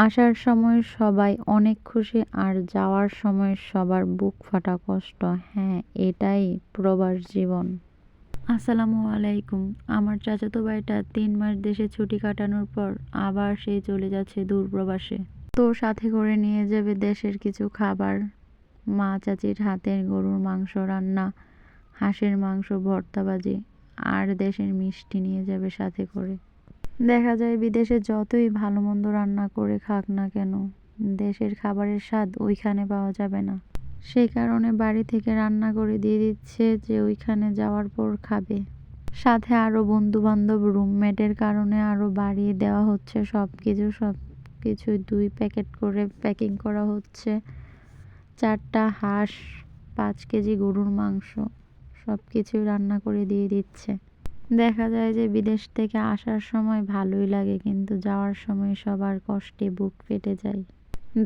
আসার সময় সবাই অনেক খুশি আর যাওয়ার সময় সবার বুক ফাটা কষ্ট। হ্যাঁ, এটাই প্রবাস জীবন। আসসালামু আলাইকুম। আমার চাচাতো ভাইটা 3 মাস দেশে ছুটি কাটানোর পর আবার সেই চলে যাচ্ছে দূর প্রবাসে। তো সাথে করে নিয়ে যাবে দেশের কিছু খাবার, মা চাচির হাতের গরুর মাংস রান্না, হাঁসের মাংস ভর্তা ভাজি আর দেশের মিষ্টি নিয়ে যাবে সাথে করে। দেখা যায় বিদেশে যতই ভালো মন্দ রান্না করে খাক না কেন, দেশের খাবারের স্বাদ ওইখানে পাওয়া যাবে না। সেই কারণে বাড়ি থেকে রান্না করে দিয়ে দিচ্ছে যে ওইখানে যাওয়ার পর খাবে। সাথে আরও বন্ধু বান্ধব রুমমেটের কারণে আরও বাড়িয়ে দেওয়া হচ্ছে সব কিছু 2 প্যাকেট করে প্যাকিং করা হচ্ছে। 4টা হাঁস, 5 কেজি গরুর মাংস সব কিছুই রান্না করে দিয়ে দিচ্ছে। দেখা যায় যে বিদেশ থেকে আসার সময় ভালোই লাগে, কিন্তু যাওয়ার সময় সবার কষ্টে বুক ফেটে যায়।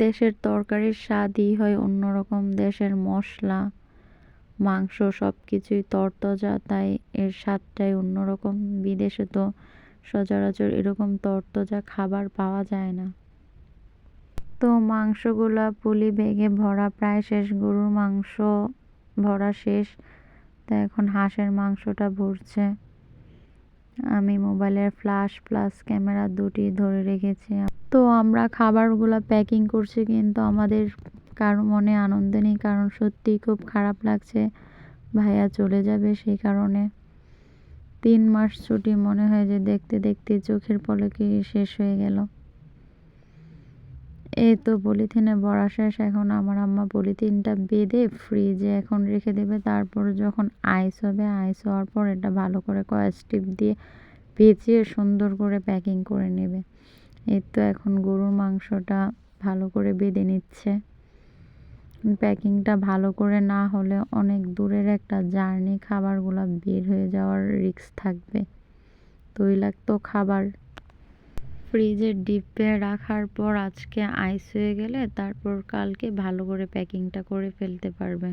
দেশের তরকারির স্বাদই হয় অন্যরকম, দেশের মশলা মাংস সব কিছুই তরতাজা, তাই এর স্বাদটাই অন্যরকম। বিদেশে তো সচরাচর এরকম তরতাজা খাবার পাওয়া যায় না। তো মাংসগুলা পলি ব্যাগে ভরা প্রায় শেষ, গরুর মাংস ভরা শেষ, তো এখন হাঁসের মাংসটা ভরছে। আমি মোবাইলের ফ্ল্যাশ প্লাস ক্যামেরা দুটি ধরে রেখেছি। তো আমরা খাবারগুলো প্যাকিং করছি, কিন্তু আমাদের কারো মনে আনন্দ নেই, কারণ সত্যিই খুব খারাপ লাগছে ভাইয়া চলে যাবে। সেই কারণে 3 মাস ছুটি মনে হয় যে দেখতে দেখতে চোখের পলকে শেষ হয়ে গেল। এই তো পলিথিনে ভরা শেষ। এখন আমার আম্মা পলিথিনটা বেঁধে ফ্রিজে এখন রেখে দেবে। তারপর যখন আইস হবে, আইস হওয়ার পর এটা ভালো করে স্টিপ দিয়ে পেঁচিয়ে সুন্দর করে প্যাকিং করে নেবে। এই তো এখন গরুর মাংসটা ভালো করে বেঁধে নিচ্ছে। প্যাকিংটা ভালো করে না হলে অনেক দূরের একটা জার্নি, খাবারগুলো বের হয়ে যাওয়ার রিস্ক থাকবে। তৈলাক্ত খাবার ফ্রিজের ডিপে রাখার পর আজকে আইস হয়ে গেলে তারপর কালকে ভালো করে প্যাকিংটা করে ফেলতে পারবে।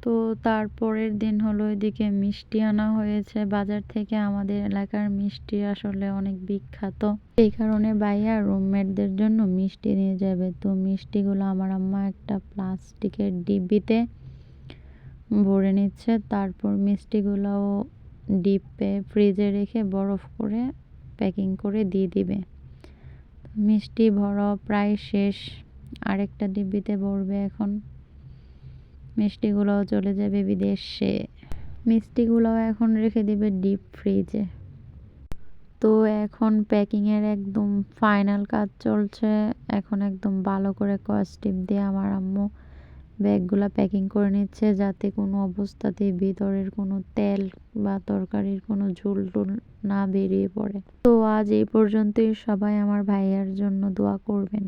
তো তারপরের দিন হলো এদিকে মিষ্টি আনা হয়েছে বাজার থেকে। আমাদের এলাকার মিষ্টি আসলে অনেক বিখ্যাত, এই কারণে ভাইয়া রুমমেটদের জন্য মিষ্টি নিয়ে যাবে। তো মিষ্টিগুলো আমার আম্মা একটা প্লাস্টিকের ডিব্বিতে ভরে নিচ্ছে। তারপর মিষ্টিগুলোও ডিপে ফ্রিজে রেখে বরফ করে প্যাকিং করে দিয়ে দিবে। মিষ্টি ভরা প্রায় শেষ, আরেকটা ডিব্বিতে ভরবে এখন। মিষ্টিগুলোও চলে যাবে বিদেশে। মিষ্টিগুলোও এখন রেখে দিবে ডিপ ফ্রিজে। তো এখন প্যাকিংয়ের একদম ফাইনাল কাজ চলছে। এখন একদম ভালো করে স্টিপ দিয়ে আমার আম্মু ব্যাগগুলো প্যাকিং করে নিচ্ছে, যাতে কোনো অবস্থাতেই ভিতরের কোনো তেল বা তরকারির কোনো ঝোল টোল না বেরিয়ে পড়ে। তো আজ এই পর্যন্তই। সবাই আমার ভাইয়ার জন্য দোয়া করবেন।